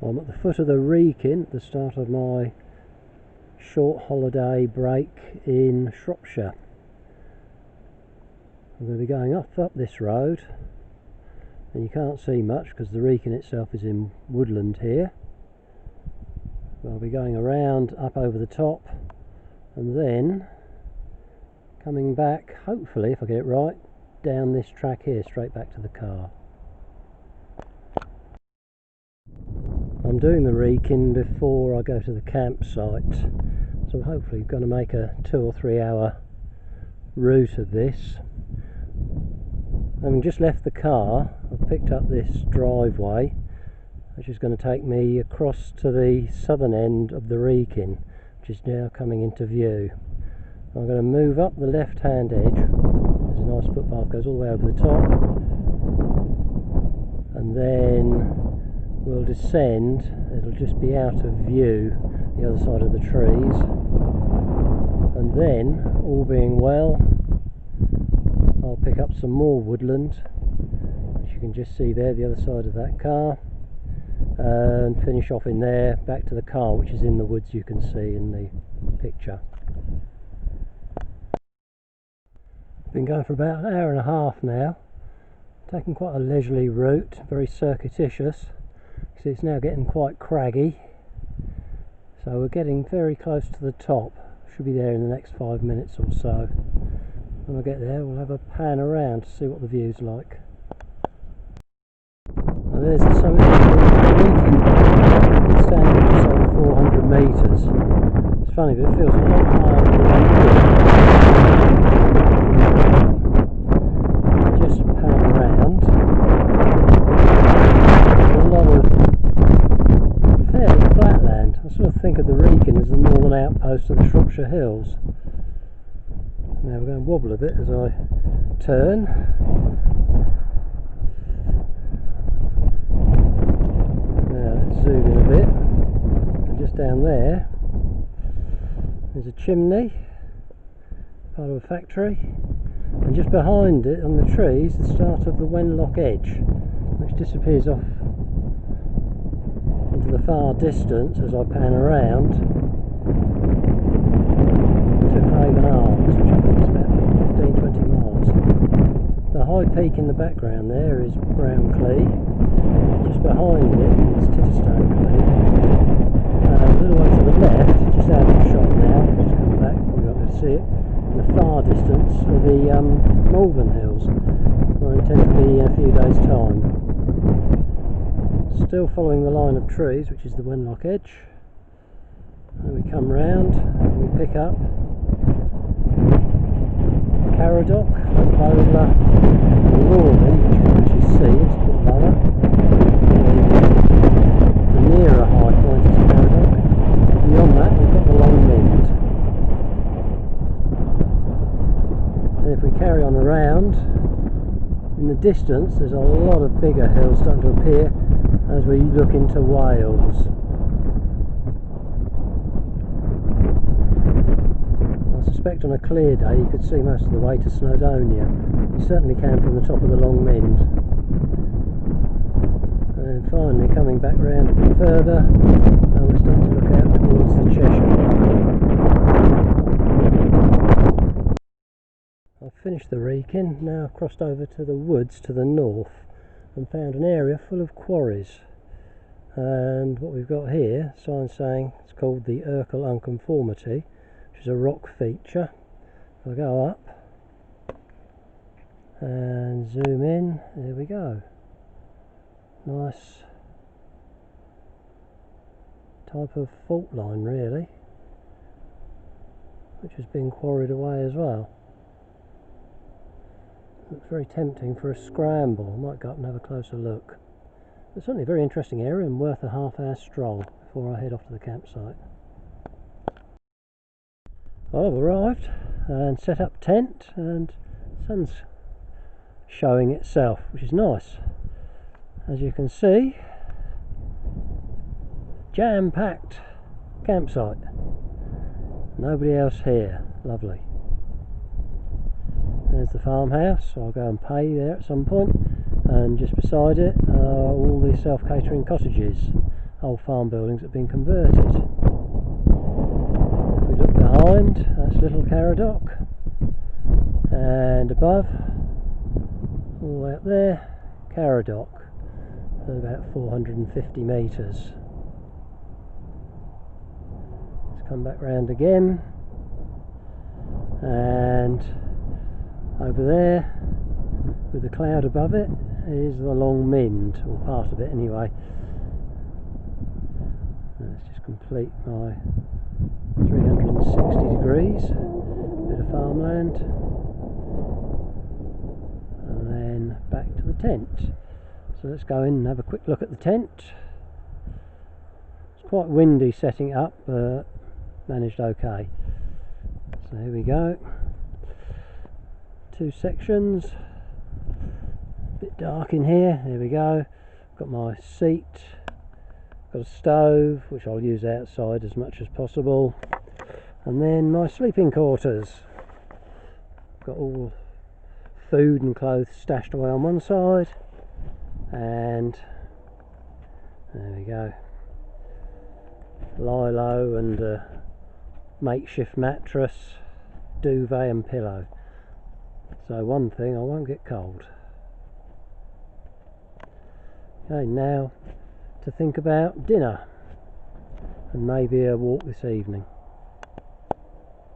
I'm at the foot of the Wrekin at the start of my short holiday break in Shropshire. I'm going to be going up this road, and you can't see much because the Wrekin itself is in woodland here. I'll be going around up over the top and then coming back, hopefully if I get it right, down this track here straight back to the car. I'm doing the Wrekin before I go to the campsite, so I'm hopefully going to make a 2 or 3 hour route of this. Having just left the car, I've picked up this driveway which is going to take me across to the southern end of the Wrekin, which is now coming into view. I'm going to move up the left hand edge. There's a nice footpath, goes all the way over the top, and then we'll descend. It'll just be out of view the other side of the trees, and then, all being well, I'll pick up some more woodland, which you can just see there, the other side of that car, and finish off in there back to the car, which is in the woods, you can see in the picture. Been going for about an hour and a half now, taking quite a leisurely route, very circuitous. See, it's now getting quite craggy, so we're getting very close to the top. Should be there in the next 5 minutes or so. When I get there, we'll have a pan around to see what the view's like. Now there's the summit of the Wrekin, standing just over 400 metres. It's funny, but it feels a lot higher than here. Just pan around. There's a lot of fairly flat land. I sort of think of the Wrekin as the northern outpost of the Shropshire Hills. Now we're going to wobble a bit as I turn. Now let's zoom in a bit. And just down there there's a chimney, part of a factory, and just behind it on the trees the start of the Wenlock Edge, which disappears off into the far distance as I pan around to Craven Arms, which I think is about 15-20 miles. The high peak in the background there is Brown Clee. Just behind it is Titterstone Clee. A little way to the left, just out of the shot now, just come back, probably not going to see it, in the far distance are the Malvern Hills, where I intend to be in a few days' time. Still following the line of trees, which is the Wenlock Edge. And we come round and we pick up Caradoc, Lola, and Lawley, which you can actually see, it's a bit lower. The nearer high point is Caradoc. Beyond that we've got the Long Mynd. And if we carry on around, in the distance there's a lot of bigger hills starting to appear as we look into Wales. I suspect on a clear day you could see most of the way to Snowdonia. You certainly can from the top of the Long Mynd. And finally coming back round a bit further, and we're starting to look out towards the Cheshire. I've finished the Wrekin, now I've crossed over to the woods to the north and found an area full of quarries. And what we've got here, sign saying it's called the Urkel Unconformity, which is a rock feature. If I go up and zoom in, there we go. Nice type of fault line really, which has been quarried away as well. Looks very tempting for a scramble. I might go up and have a closer look. It's certainly a very interesting area and worth a half-hour stroll before I head off to the campsite. Well, I've arrived and set up tent, and the sun's showing itself, which is nice. As you can see, jam-packed campsite. Nobody else here. Lovely. There's the farmhouse, so I'll go and pay there at some point, and just beside it are all the self-catering cottages. old farm buildings that have been converted. If we look behind, that's Little Caradoc, and above, all the way up there, Caradoc, at about 450 metres. Let's come back round again, and over there, with the cloud above it, is the Long Mynd, or part of it anyway. Let's just complete my 360 degrees, bit of farmland, and then back to the tent. So let's go in and have a quick look at the tent. It's quite windy setting it up, but managed okay. So here we go. Two sections. Bit dark in here. There we go. Got my seat. Got a stove, which I'll use outside as much as possible. And then my sleeping quarters. Got all food and clothes stashed away on one side. And there we go. Lilo and a makeshift mattress, duvet and pillow. So one thing, I won't get cold. Okay, now to think about dinner and maybe a walk this evening.